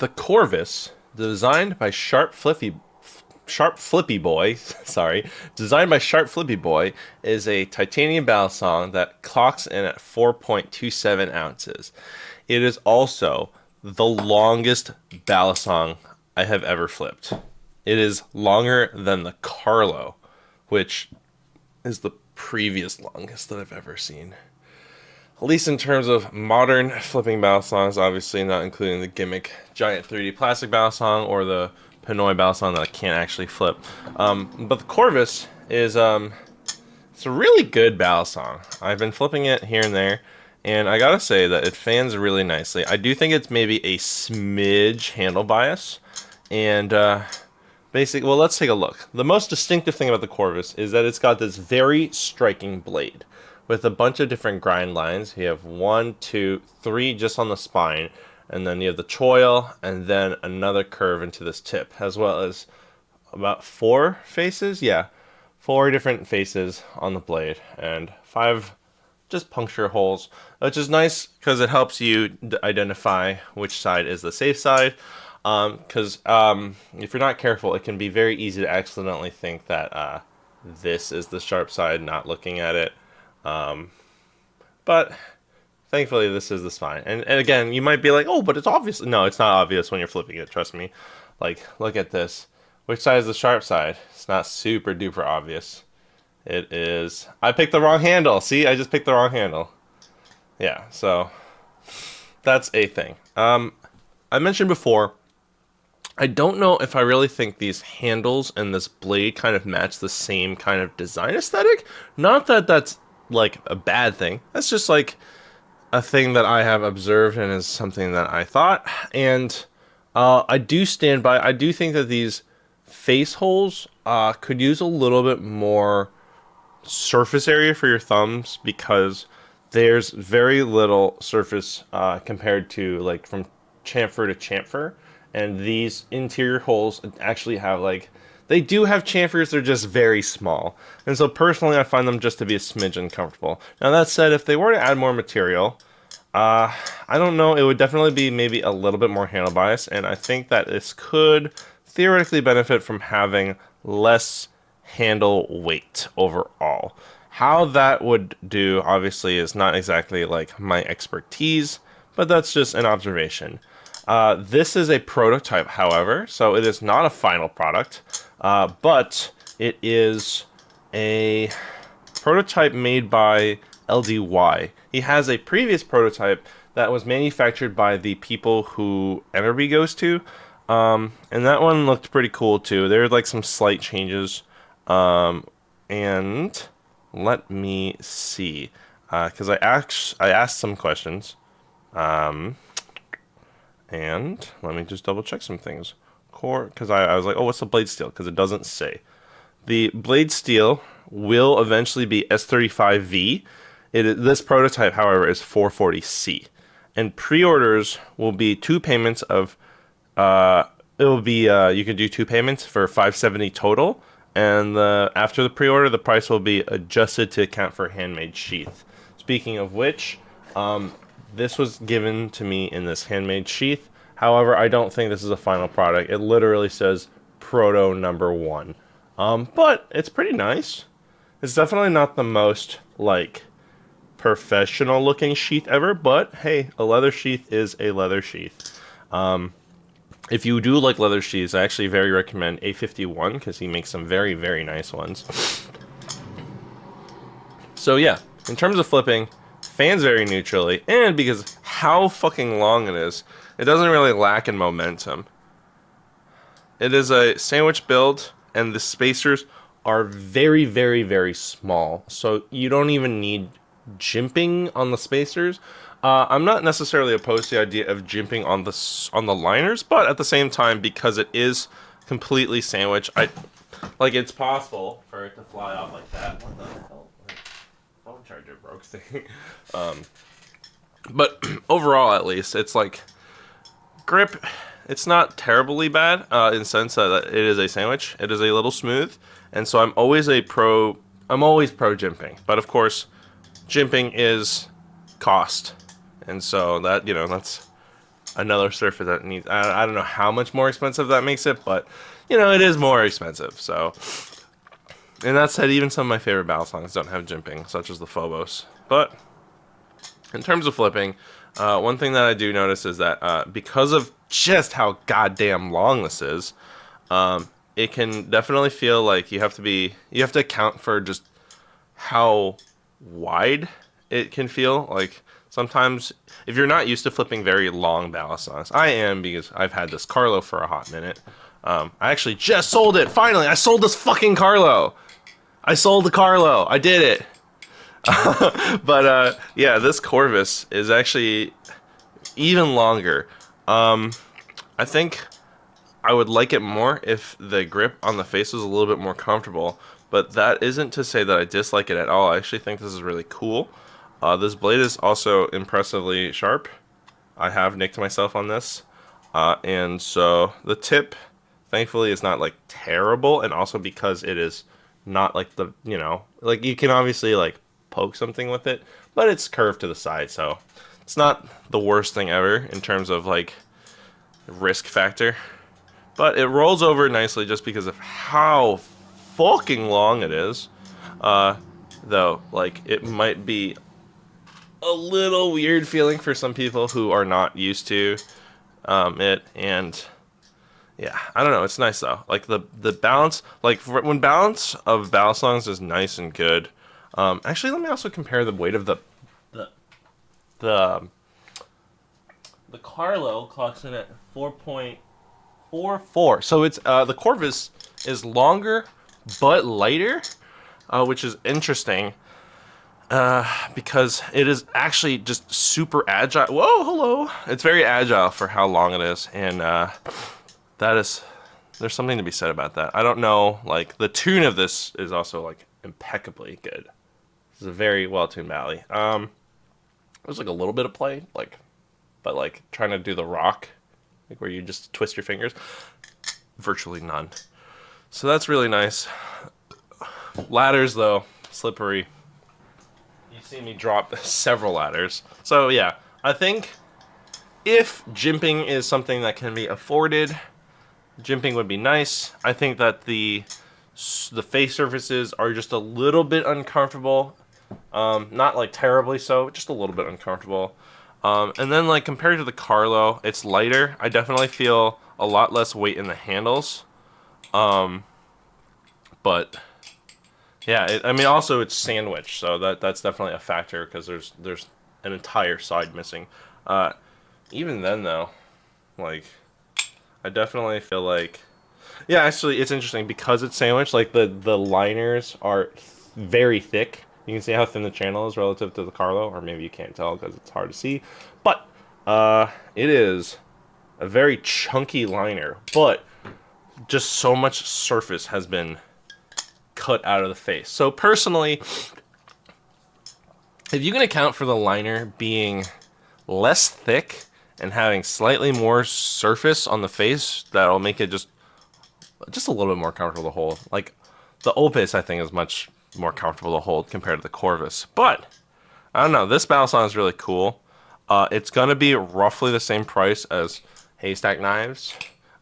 The Corvus, designed by Sharpflippyboi, sorry, designed by Sharpflippyboi, is a titanium balisong that clocks in at 4.27 ounces. It is also the longest balisong I have ever flipped. It is longer than the Carlo, which is the previous longest that I've ever seen. At least in terms of modern flipping balisongs, obviously not including the gimmick giant 3D plastic balisong or the Pinoy balisong that I can't actually flip. But the Corvus is it's a really good balisong. I've been flipping it here and there, and I gotta say that it fans really nicely. I do think it's maybe a smidge handle bias, and well, let's take a look. The most distinctive thing about the Corvus is that it's got this very striking blade with a bunch of different grind lines. You have 1, 2, 3 just on the spine, and then you have the choil, and then another curve into this tip, as well as about 4 faces. Yeah, 4 different faces on the blade, and 5 just puncture holes, which is nice because it helps you identify which side is the safe side. Because if you're not careful, it can be very easy to accidentally think that this is the sharp side, not looking at it. But thankfully this is the spine. And again, you might be like, oh, but it's obvious. No, it's not obvious when you're flipping it, trust me. Like, look at this. Which side is the sharp side? It's not super duper obvious. It is... I picked the wrong handle. See, I just picked the wrong handle. Yeah, so that's a thing. I mentioned before, I don't know if I really think these handles and this blade kind of match the same kind of design aesthetic. Not that that's like a bad thing. That's just like a thing that I have observed and is something that I thought. And I do stand by. I do think that these face holes could use a little bit more surface area for your thumbs, because there's very little surface compared to like from chamfer to chamfer. And these interior holes actually have like, they do have chamfers, they're just very small. And so personally, I find them just to be a smidge uncomfortable. Now that said, if they were to add more material, I don't know, it would definitely be maybe a little bit more handle bias. And I think that this could theoretically benefit from having less handle weight overall. How that would do, obviously, is not exactly like my expertise, but that's just an observation. This is a prototype, however, so it is not a final product, but it is a prototype made by LDY. He has a previous prototype that was manufactured by the people who Energy goes to, and that one looked pretty cool too. There were like some slight changes, and let me see, because I asked some questions. And let me just double check some things. Because I was like, oh, what's the blade steel? Because it doesn't say. The blade steel will eventually be S35V. This prototype, however, is 440C. And pre-orders will be 2 payments of... it will be... you can do 2 payments for $570 total. And after the pre-order, the price will be adjusted to account for handmade sheath. Speaking of which... this was given to me in this handmade sheath. However, I don't think this is a final product. It literally says Proto number 1. But it's pretty nice. It's definitely not the most, like, professional looking sheath ever, but hey, a leather sheath is a leather sheath. If you do like leather sheaths, I actually very recommend A51, because he makes some very, very nice ones. So yeah, in terms of flipping, fans very neutrally, and because how fucking long it is, it doesn't really lack in momentum. It is a sandwich build, and the spacers are very, very, very small, so you don't even need jimping on the spacers. I'm not necessarily opposed to the idea of jimping on the liners, but at the same time, because it is completely sandwich, it's possible for it to fly off like that. What the hell? Phone charger broke thing. But overall, at least, it's like grip. It's not terribly bad in the sense that it is a sandwich. It is a little smooth, and so I'm always pro jimping. But of course, jimping is cost, and so that that's another surface that needs. I don't know how much more expensive that makes it, but you know it is more expensive. So, and that said, even some of my favorite Balisongs don't have jimping, such as the Phobos. But in terms of flipping, one thing that I do notice is that because of just how goddamn long this is, it can definitely feel like you have to account for just how wide it can feel. Like sometimes if you're not used to flipping very long Balisongs, I am because I've had this Carlo for a hot minute. I actually just sold it. Finally, I sold this fucking Carlo. I sold the Carlo. I did it. But yeah, this Corvus is actually even longer. I think I would like it more if the grip on the face was a little bit more comfortable, but that isn't to say that I dislike it at all. I actually think this is really cool. This blade is also impressively sharp. I have nicked myself on this. And so the tip, thankfully, is not like terrible, and also because it is not like the, you know, like you can obviously like poke something with it, but it's curved to the side, so it's not the worst thing ever in terms of like risk factor. But it rolls over nicely just because of how fucking long it is. Though, like, it might be a little weird feeling for some people who are not used to it, and yeah, I don't know. It's nice though. Like the balance, like when balance of Balisongs is nice and good. Actually, let me also compare the weight of the the the Carlo clocks in at 4.44. So it's the Corvus is longer but lighter, which is interesting. Because it is actually just super agile. Whoa, hello. It's very agile for how long it is, and that is, there's something to be said about that. I don't know, like, the tune of this is also, like, impeccably good. This is a very well-tuned Bally. There's, like, a little bit of play, like, but, like, trying to do the rock, like, where you just twist your fingers, virtually none. So that's really nice. Ladders, though, slippery. You've seen me drop several ladders. So, yeah, I think if jimping is something that can be afforded, jimping would be nice. I think that the face surfaces are just a little bit uncomfortable. Not like terribly so, just a little bit uncomfortable. And then like compared to the Carlo, it's lighter. I definitely feel a lot less weight in the handles. But yeah, I mean also it's sandwiched, so that's definitely a factor because there's an entire side missing. Even then though, like I definitely feel like, yeah, actually it's interesting because it's sandwiched. Like the liners are very thick. You can see how thin the channel is relative to the Carlo, or maybe you can't tell because it's hard to see. But it is a very chunky liner, but just so much surface has been cut out of the face. So personally, if you can account for the liner being less thick and having slightly more surface on the face, that'll make it just a little bit more comfortable to hold. Like the Opus, I think, is much more comfortable to hold compared to the Corvus. But I don't know. This Balisong is really cool. It's gonna be roughly the same price as Haystack knives,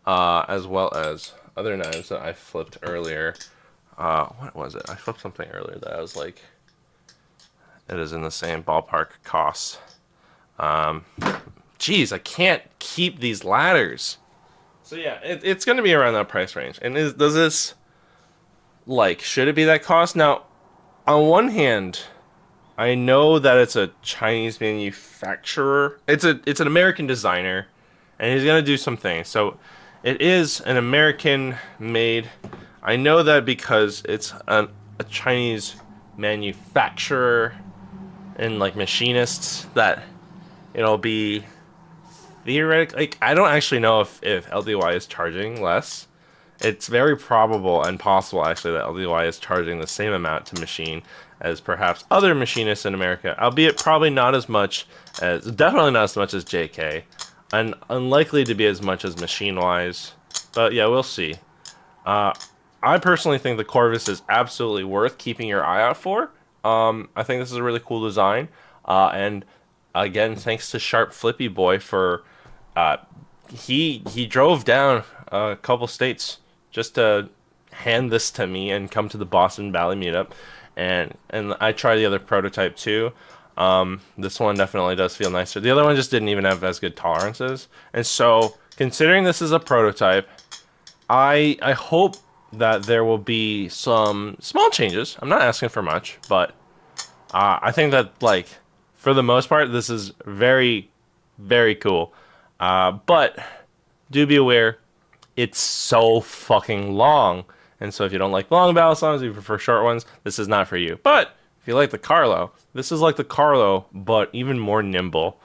as well as other knives that I flipped earlier. What was it? I flipped something earlier that I was like, it is in the same ballpark costs. Geez, I can't keep these ladders. So yeah, it's going to be around that price range. And does this, like, should it be that cost? Now, on one hand, I know that it's a Chinese manufacturer. It's an American designer, and he's going to do some things. So it is an American made. I know that because it's a Chinese manufacturer and like machinists that it'll be theoretically, like, I don't actually know if LDY is charging less. It's very probable and possible actually that LDY is charging the same amount to machine as perhaps other machinists in America, albeit probably not as much as, definitely not as much as JK, and unlikely to be as much as Machine-Wise, but yeah, we'll see. I personally think the Corvus is absolutely worth keeping your eye out for. I think this is a really cool design, and again, thanks to Sharpflippyboi for He drove down a couple states just to hand this to me and come to the Boston Valley meetup, and I tried the other prototype too. This one definitely does feel nicer. The other one just didn't even have as good tolerances, and so considering this is a prototype, I hope that there will be some small changes. I'm not asking for much, but I think that, like, for the most part, this is very, very cool. But do be aware, it's so fucking long. And so if you don't like long Balisongs, you prefer short ones, this is not for you. But if you like the Carlo, this is like the Carlo, but even more nimble.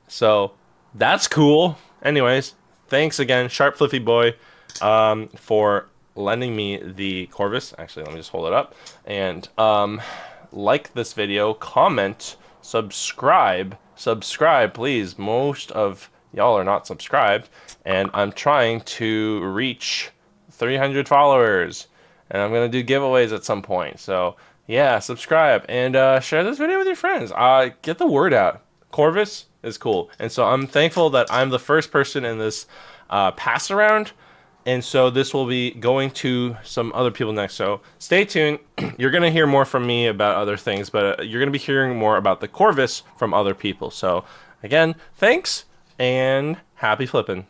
So that's cool. Anyways, thanks again, Sharpflippyboi, for lending me the Corvus. Actually, let me just hold it up. And like this video, comment, subscribe, please. Most of y'all are not subscribed, and I'm trying to reach 300 followers, and I'm gonna do giveaways at some point. So yeah, subscribe and share this video with your friends. Get the word out. Corvus is cool, and so I'm thankful that I'm the first person in this pass around. And so this will be going to some other people next. So stay tuned. You're going to hear more from me about other things, but you're going to be hearing more about the Corvus from other people. So again, thanks and happy flipping.